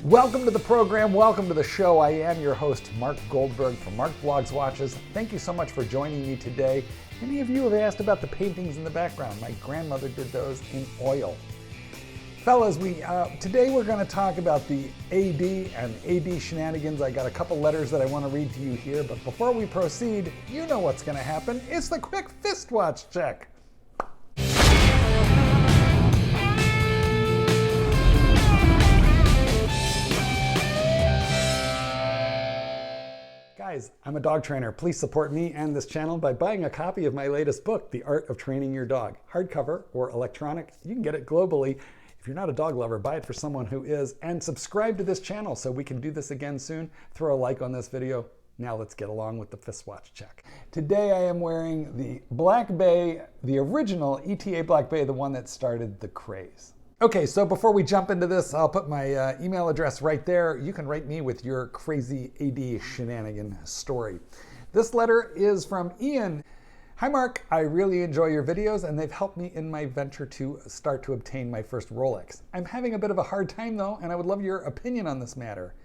Welcome to the program. Welcome to the show. I am your host, Mark Goldberg from Mark Vlogs Watches. Thank you so much for joining me today. Many of you have asked about the paintings in the background. My grandmother did those in oil. Fellas, today we're going to talk about the AD and AD shenanigans. I got a couple letters that I want to read to you here, but before we proceed, you know what's going to happen. It's the quick fist watch check. Guys, I'm a dog trainer. Please support me and this channel by buying a copy of my latest book, The Art of Training Your Dog. Hardcover or electronic, you can get it globally. If you're not a dog lover, buy it for someone who is, and subscribe to this channel so we can do this again soon. Throw a like on this video. Now let's get along with the fist watch check. Today I am wearing the Black Bay, the original ETA Black Bay, the one that started the craze. Okay, so before we jump into this, I'll put my email address right there. You can write me with your crazy AD shenanigan story. This letter is from Ian. Hi Mark, I really enjoy your videos and they've helped me in my venture to start to obtain my first Rolex. I'm having a bit of a hard time though, and I would love your opinion on this matter.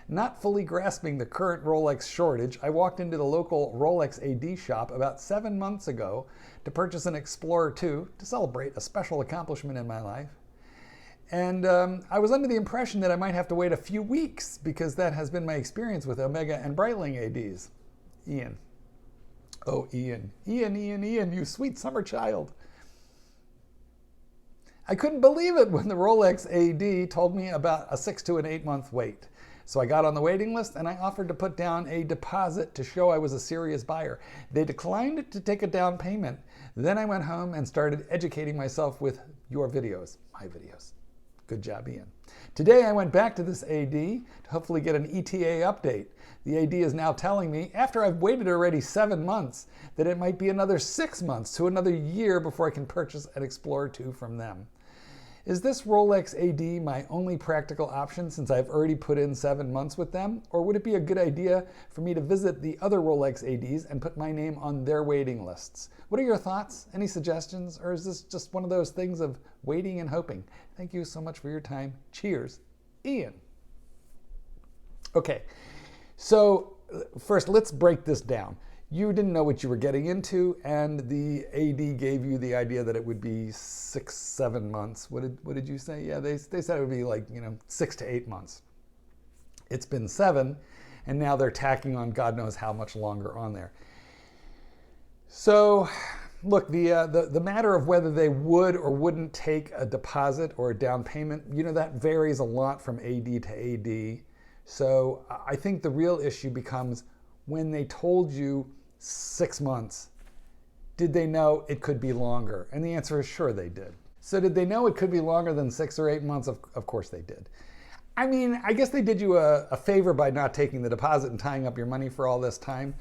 Not fully grasping the current Rolex shortage, I walked into the local Rolex A.D. shop about 7 months ago to purchase an Explorer 2 to celebrate a special accomplishment in my life. And I was under the impression that I might have to wait a few weeks because that has been my experience with Omega and Breitling ADs. Ian. Oh, Ian, you sweet summer child. I couldn't believe it when the Rolex A.D. told me about a 6 to an 8 month wait. So I got on the waiting list and I offered to put down a deposit to show I was a serious buyer. They declined to take a down payment. Then I went home and started educating myself with your videos, my videos. Good job, Ian. Today I went back to this AD to hopefully get an ETA update. The AD is now telling me, after I've waited already 7 months, that it might be another 6 months to another year before I can purchase an Explorer 2 from them. Is this Rolex AD my only practical option since I've already put in 7 months with them? Or would it be a good idea for me to visit the other Rolex ADs and put my name on their waiting lists? What are your thoughts? Any suggestions? Or is this just one of those things of waiting and hoping? Thank you so much for your time. Cheers, Ian. Okay, so first let's break this down. You didn't know what you were getting into, and the AD gave you the idea that it would be 6, 7 months. What did you say? Yeah, they said it would be like 6 to 8 months. It's been 7, and now they're tacking on God knows how much longer on there. So, look, the matter of whether they would or wouldn't take a deposit or a down payment, that varies a lot from AD to AD. So I think the real issue becomes when they told you 6 months, did they know it could be longer? And the answer is sure they did. So did they know it could be longer than 6 or 8 months? Of course they did. I mean, I guess they did you a favor by not taking the deposit and tying up your money for all this time.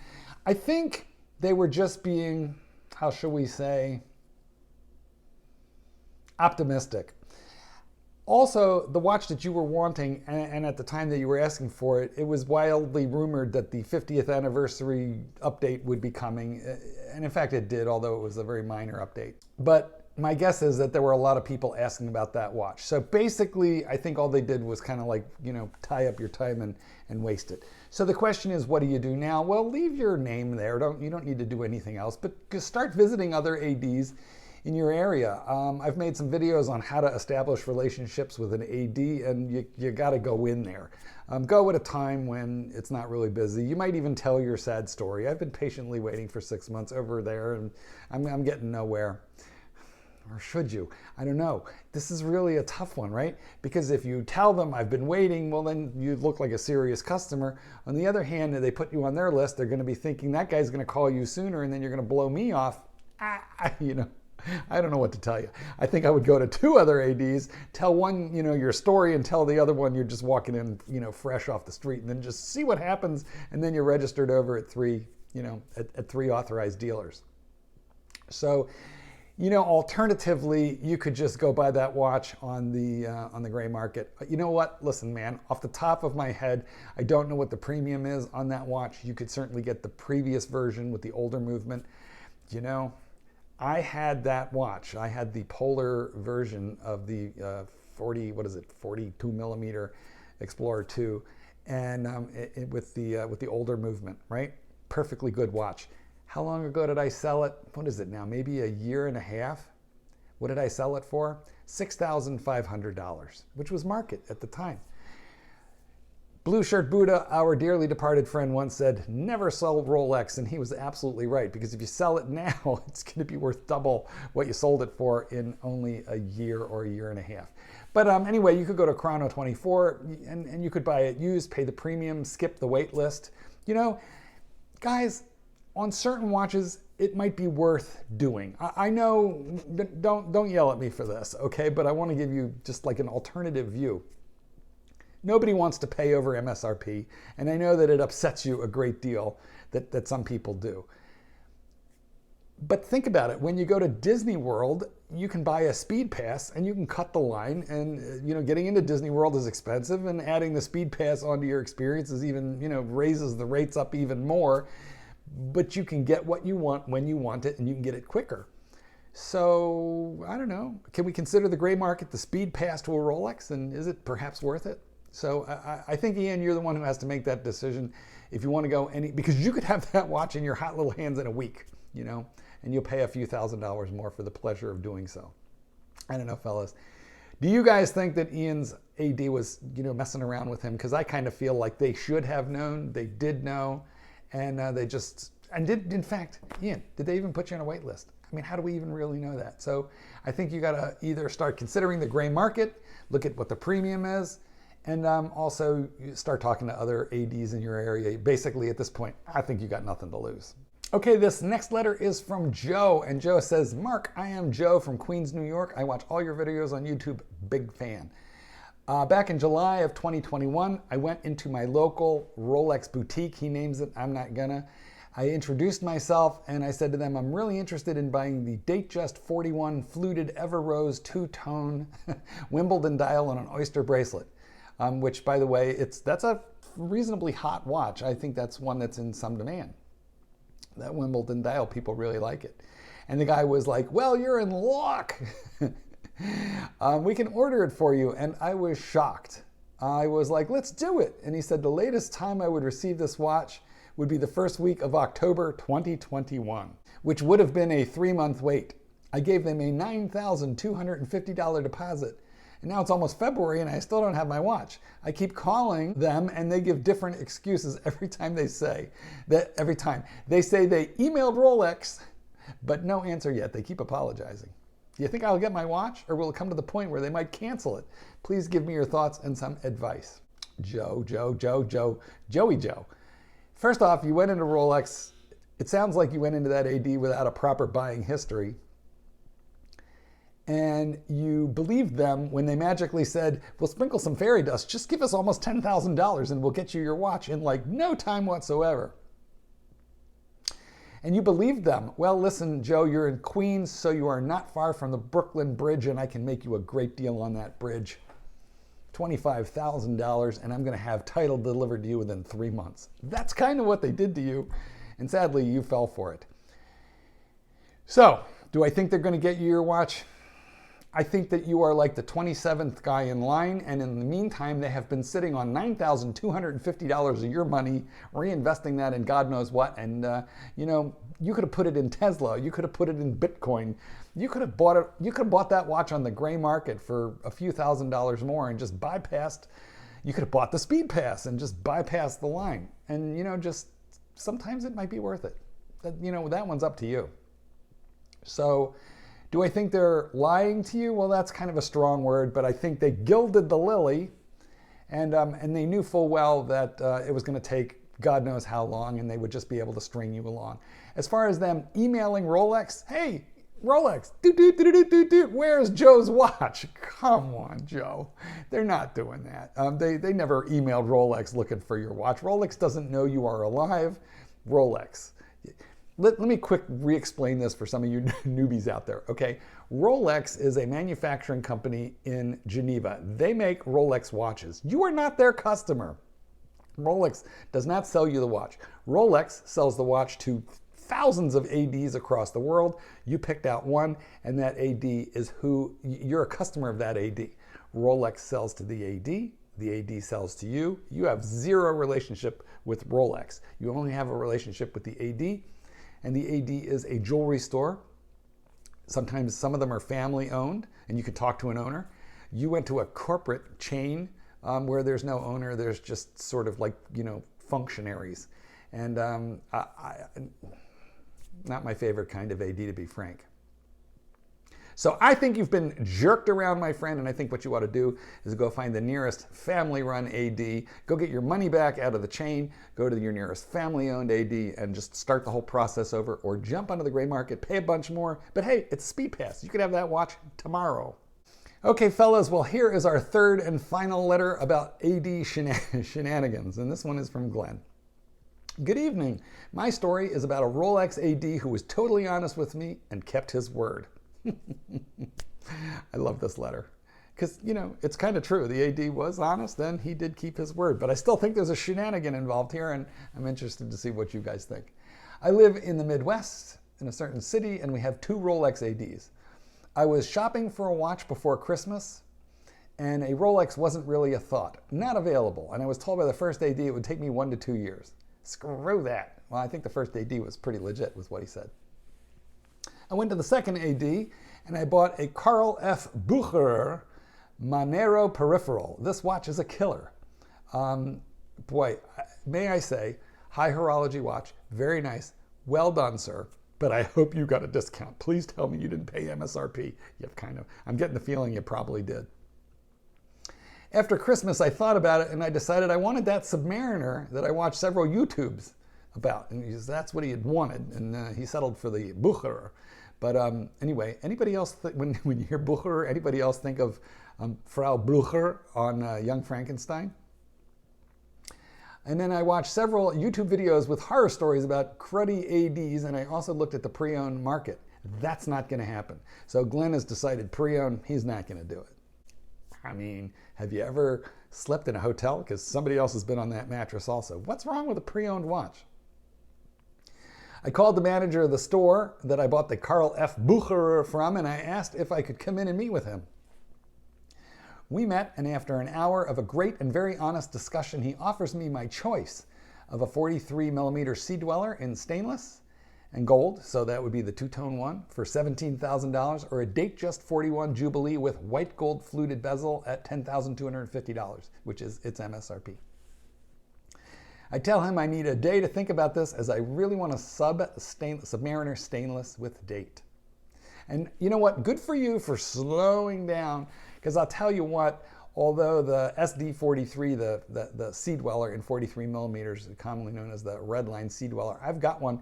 I think they were just being, how shall we say, optimistic. Also, the watch that you were wanting, and at the time that you were asking for it, it was wildly rumored that the 50th anniversary update would be coming. And in fact, it did, although it was a very minor update. But my guess is that there were a lot of people asking about that watch. So basically, I think all they did was kind of like, tie up your time and waste it. So the question is, what do you do now? Well, leave your name there. You don't need to do anything else, but start visiting other ADs in your area. I've made some videos on how to establish relationships with an AD, and you gotta go in there. Go at a time when it's not really busy. You might even tell your sad story. I've been patiently waiting for 6 months over there, and I'm getting nowhere. Or should you? I don't know. This is really a tough one, right? Because if you tell them I've been waiting, well then you look like a serious customer. On the other hand, if they put you on their list, they're gonna be thinking that guy's gonna call you sooner and then you're gonna blow me off. I don't know what to tell you. I think I would go to 2 other ADs, tell one, your story, and tell the other one you're just walking in, fresh off the street, and then just see what happens, and then you're registered over at 3, at 3 authorized dealers. So, alternatively, you could just go buy that watch on the gray market. You know what? Listen, man, off the top of my head, I don't know what the premium is on that watch. You could certainly get the previous version with the older movement. I had that watch. I had the polar version of the 42 millimeter Explorer 2, and with the older movement, right? Perfectly good watch. How long ago did I sell it? What is it now? Maybe a year and a half? What did I sell it for? $6,500, which was market at the time. Blue Shirt Buddha, our dearly departed friend, once said, never sell Rolex, and he was absolutely right, because if you sell it now, it's going to be worth double what you sold it for in only a year or a year and a half. But anyway, you could go to Chrono 24, and you could buy it used, pay the premium, skip the wait list. You know, guys, on certain watches, it might be worth doing. I know, don't yell at me for this, okay? But I want to give you just like an alternative view. Nobody wants to pay over MSRP, and I know that it upsets you a great deal that some people do. But think about it. When you go to Disney World, you can buy a speed pass and you can cut the line, and you know, getting into Disney World is expensive, and adding the speed pass onto your experience is even, you know, raises the rates up even more. But you can get what you want when you want it, and you can get it quicker. So I don't know. Can we consider the gray market the speed pass to a Rolex, and is it perhaps worth it? So I think, Ian, you're the one who has to make that decision if you want to go because you could have that watch in your hot little hands in a week, you know, and you'll pay a few $1,000s more for the pleasure of doing so. I don't know, fellas. Do you guys think that Ian's AD was, you know, messing around with him? Because I kind of feel like they should have known, they did know, and they just, and did, in fact, Ian, did they even put you on a wait list? I mean, how do we even really know that? So I think you got to either start considering the gray market, look at what the premium is, and also start talking to other ADs in your area. Basically, at this point, I think you got nothing to lose. Okay, this next letter is from Joe, and Joe says, Mark, I am Joe from Queens, New York. I watch all your videos on YouTube. Big fan. Back in July of 2021, I went into my local Rolex boutique. He names it, I'm not gonna. I introduced myself and I said to them, I'm really interested in buying the Datejust 41 fluted Ever Rose two-tone Wimbledon dial on an oyster bracelet. Which, by the way, that's a reasonably hot watch. I think that's one that's in some demand. That Wimbledon dial, people really like it. And the guy was like, well, you're in luck. We can order it for you. And I was shocked. I was like, let's do it. And he said the latest time I would receive this watch would be the first week of October 2021, which would have been a 3-month wait. I gave them a $9,250 deposit. And now it's almost February and I still don't have my watch. I keep calling them and they give different excuses every time they say that. Every time they say they emailed Rolex, but no answer yet. They keep apologizing. Do you think I'll get my watch, or will it come to the point where they might cancel it? Please give me your thoughts and some advice. Joey Joe. First off, you went into Rolex. It sounds like you went into that AD without a proper buying history. And you believed them when they magically said, we'll sprinkle some fairy dust, just give us almost $10,000 and we'll get you your watch in like no time whatsoever. And you believed them. Well, listen, Joe, you're in Queens, so you are not far from the Brooklyn Bridge, and I can make you a great deal on that bridge. $25,000, and I'm going to have title delivered to you within 3 months. That's kind of what they did to you, and sadly, you fell for it. So, do I think they're going to get you your watch? I think that you are like the 27th guy in line, and in the meantime, they have been sitting on $9,250 of your money, reinvesting that in God knows what. And you know, you could have put it in Tesla, you could have put it in Bitcoin, you could have bought it. You could have bought that watch on the gray market for a few $1,000s more, and just bypassed. You could have bought the speed pass and just bypassed the line. And you know, just sometimes it might be worth it. You know, that one's up to you. So. Do I think they're lying to you? Well, that's kind of a strong word, but I think they gilded the lily, and they knew full well that it was going to take God knows how long, and they would just be able to string you along. As far as them emailing Rolex, hey, Rolex, where's Joe's watch? Come on, Joe. They're not doing that. They never emailed Rolex looking for your watch. Rolex doesn't know you are alive. Rolex. Let me quick re-explain this for some of you newbies out there, okay? Rolex is a manufacturing company in Geneva. They make Rolex watches. You are not their customer. Rolex does not sell you the watch. Rolex sells the watch to thousands of ADs across the world. You picked out one, and that AD is who, you're a customer of that AD. Rolex sells to the AD, the AD sells to you. You have zero relationship with Rolex. You only have a relationship with the AD, and the AD is a jewelry store. Sometimes some of them are family owned, and you can talk to an owner. You went to a corporate chain where there's no owner. There's just sort of like, functionaries. And not my favorite kind of AD, to be frank. So I think you've been jerked around, my friend, and I think what you ought to do is go find the nearest family-run AD, go get your money back out of the chain, go to your nearest family-owned AD, and just start the whole process over, or jump onto the gray market, pay a bunch more. But hey, it's Speed Pass. You could have that watch tomorrow. Okay, fellas, well, here is our third and final letter about AD shenanigans, and this one is from Glenn. Good evening. My story is about a Rolex AD who was totally honest with me and kept his word. I love this letter because, it's kind of true. The AD was honest and he did keep his word, but I still think there's a shenanigan involved here, and I'm interested to see what you guys think. I live in the Midwest in a certain city, and we have 2 Rolex ADs. I was shopping for a watch before Christmas, and a Rolex wasn't really a thought, not available, and I was told by the first AD it would take me 1 to 2 years. Screw that. Well, I think the first AD was pretty legit with what he said. I went to the second AD and I bought a Carl F. Bucherer Monero peripheral. This watch is a killer. Boy, may I say, high horology watch, very nice, well done, sir. But I hope you got a discount. Please tell me you didn't pay MSRP. I'm getting the feeling you probably did. After Christmas, I thought about it and I decided I wanted that Submariner that I watched several YouTubes about. And that's what he had wanted. And he settled for the Bucherer. But anyway, anybody else, when you hear Bucherer, anybody else think of Frau Blücher on Young Frankenstein? And then I watched several YouTube videos with horror stories about cruddy ADs, and I also looked at the pre-owned market. That's not going to happen. So Glenn has decided pre-owned, he's not going to do it. I mean, have you ever slept in a hotel? Because somebody else has been on that mattress also. What's wrong with a pre-owned watch? I called the manager of the store that I bought the Carl F. Bucherer from, and I asked if I could come in and meet with him. We met, and after an hour of a great and very honest discussion, he offers me my choice of a 43 millimeter Sea Dweller in stainless and gold, so that would be the two-tone one, for $17,000, or a Date Just 41 Jubilee with white gold fluted bezel at $10,250, which is its MSRP. I tell him I need a day to think about this, as I really want a Submariner stainless with date. And you know what? Good for you for slowing down, because I'll tell you what, although the SD43, the Sea Dweller in 43 millimeters, commonly known as the Redline Sea Dweller, I've got one,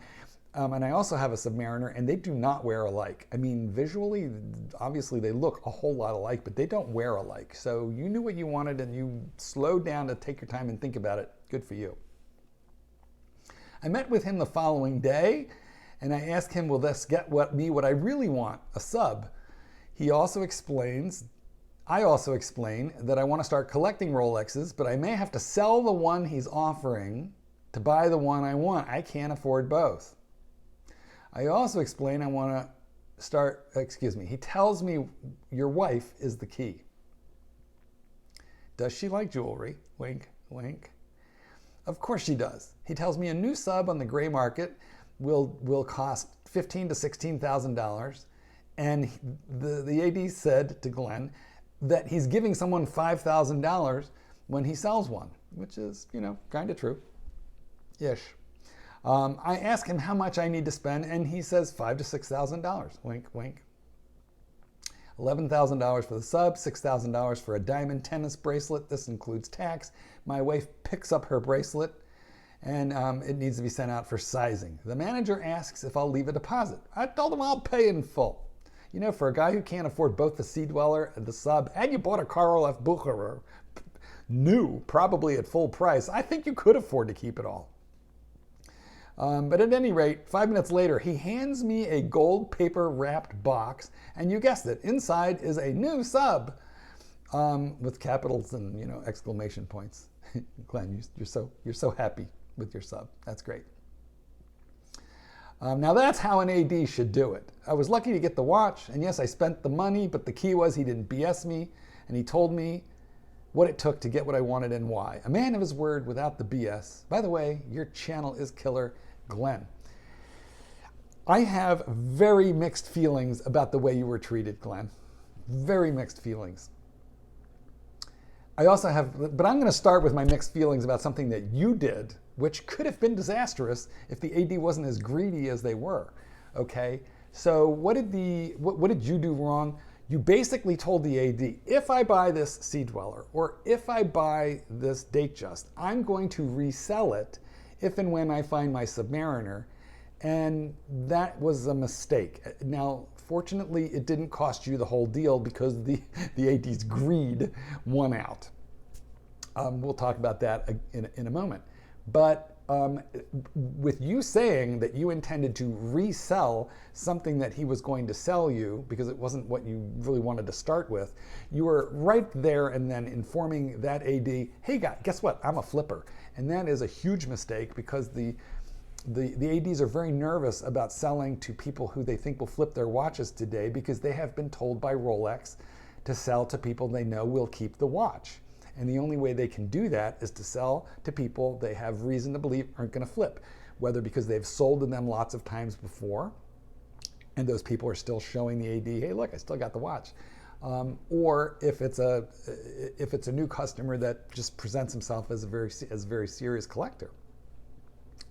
and I also have a Submariner, and they do not wear alike. I mean, visually, obviously they look a whole lot alike, but they don't wear alike. So you knew what you wanted, and you slowed down to take your time and think about it. Good for you. I met with him the following day, and I asked him, will this get what I really want, a sub? I also explain that I want to start collecting Rolexes, but I may have to sell the one he's offering to buy the one I want. I can't afford both. I also explain I want to start, he tells me your wife is the key. Does she like jewelry? Wink, wink. Of course she does. He tells me a new sub on the gray market will cost $15,000 to $16,000, and the AD said to Glenn that he's giving someone $5,000 when he sells one, which is, kind of true-ish. I ask him how much I need to spend, and he says $5,000 to $6,000. Wink, wink. $11,000 for the sub, $6,000 for a diamond tennis bracelet. This includes tax. My wife picks up her bracelet, and it needs to be sent out for sizing. The manager asks if I'll leave a deposit. I told him I'll pay in full. For a guy who can't afford both the Sea Dweller and the sub, and you bought a Carl F. Bucherer, new, probably at full price, I think you could afford to keep it all. But at any rate, 5 minutes later, he hands me a gold paper wrapped box, and you guessed it, inside is a new sub with capitals and exclamation points. Glenn, you're so happy with your sub. That's great. Now that's how an AD should do it. I was lucky to get the watch, and yes, I spent the money, but the key was he didn't BS me, and he told me what it took to get what I wanted and why. A man of his word without the BS. By the way, your channel is killer, Glenn. I have very mixed feelings about the way you were treated, Glenn. Very mixed feelings. I also have, but I'm going to start with my mixed feelings about something that you did, which could have been disastrous if the AD wasn't as greedy as they were. Okay, so what did you do wrong? You basically told the AD, if I buy this Sea Dweller or if I buy this Datejust, I'm going to resell it if and when I find my Submariner. And that was a mistake. Now, fortunately, it didn't cost you the whole deal because the AD's greed won out. We'll talk about that in a moment. But with you saying that you intended to resell something that he was going to sell you because it wasn't what you really wanted to start with, you were right there and then informing that AD, hey guy, guess what? I'm a flipper. And that is a huge mistake because the ADs are very nervous about selling to people who they think will flip their watches today because they have been told by Rolex to sell to people they know will keep the watch. And the only way they can do that is to sell to people they have reason to believe aren't going to flip, whether because they've sold to them lots of times before, and those people are still showing the AD, hey, look, I still got the watch, or if it's a new customer that just presents himself as a very serious collector.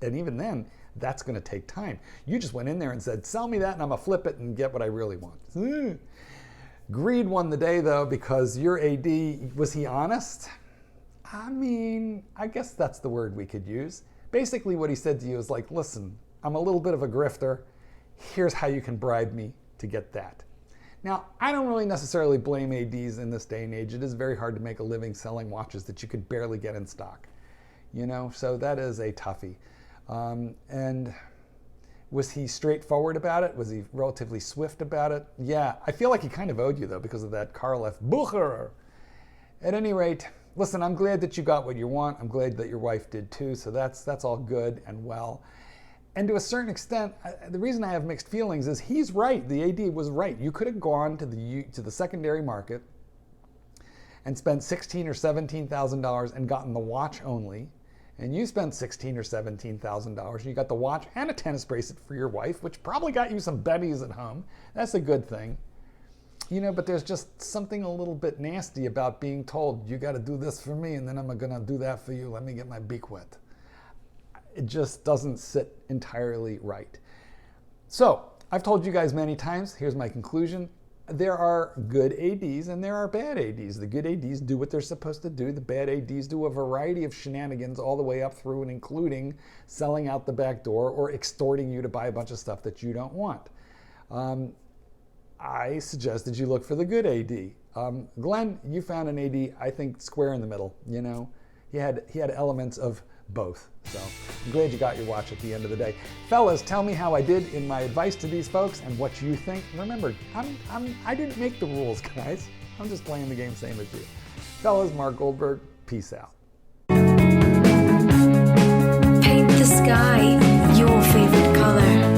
And even then, that's going to take time. You just went in there and said, sell me that, and I'm going to flip it and get what I really want. Greed won the day, though, because your AD, was he honest? I mean, I guess that's the word we could use. Basically, what he said to you is like, listen, I'm a little bit of a grifter. Here's how you can bribe me to get that. Now, I don't really necessarily blame ADs in this day and age. It is very hard to make a living selling watches that you could barely get in stock. You know, so that is a toughie. And was he straightforward about it? Was he relatively swift about it? Yeah, I feel like he kind of owed you, though, because of that Karl F. Bucher. At any rate, listen, I'm glad that you got what you want. I'm glad that your wife did, too, so that's all good and well. And to a certain extent, the reason I have mixed feelings is he's right. The AD was right. You could have gone to the secondary market and spent $16,000 or $17,000 and gotten the watch only. And you spent $16,000 or $17,000, and you got the watch and a tennis bracelet for your wife, which probably got you some bennies at home. That's a good thing. You know, but there's just something a little bit nasty about being told, you got to do this for me, and then I'm going to do that for you. Let me get my beak wet. It just doesn't sit entirely right. So, I've told you guys many times, here's my conclusion. There are good ADs and there are bad ADs. The good ADs do what they're supposed to do. The bad ADs do a variety of shenanigans all the way up through and including selling out the back door or extorting you to buy a bunch of stuff that you don't want. I suggested you look for the good AD. Glenn, you found an AD, I think, square in the middle. You know, he had elements of both. So I'm glad you got your watch at the end of the day. Fellas, tell me how I did in my advice to these folks and what you think. Remember, I didn't make the rules, guys. I'm just playing the game same as you. Fellas, Mark Goldberg, peace out. Paint the sky your favorite color.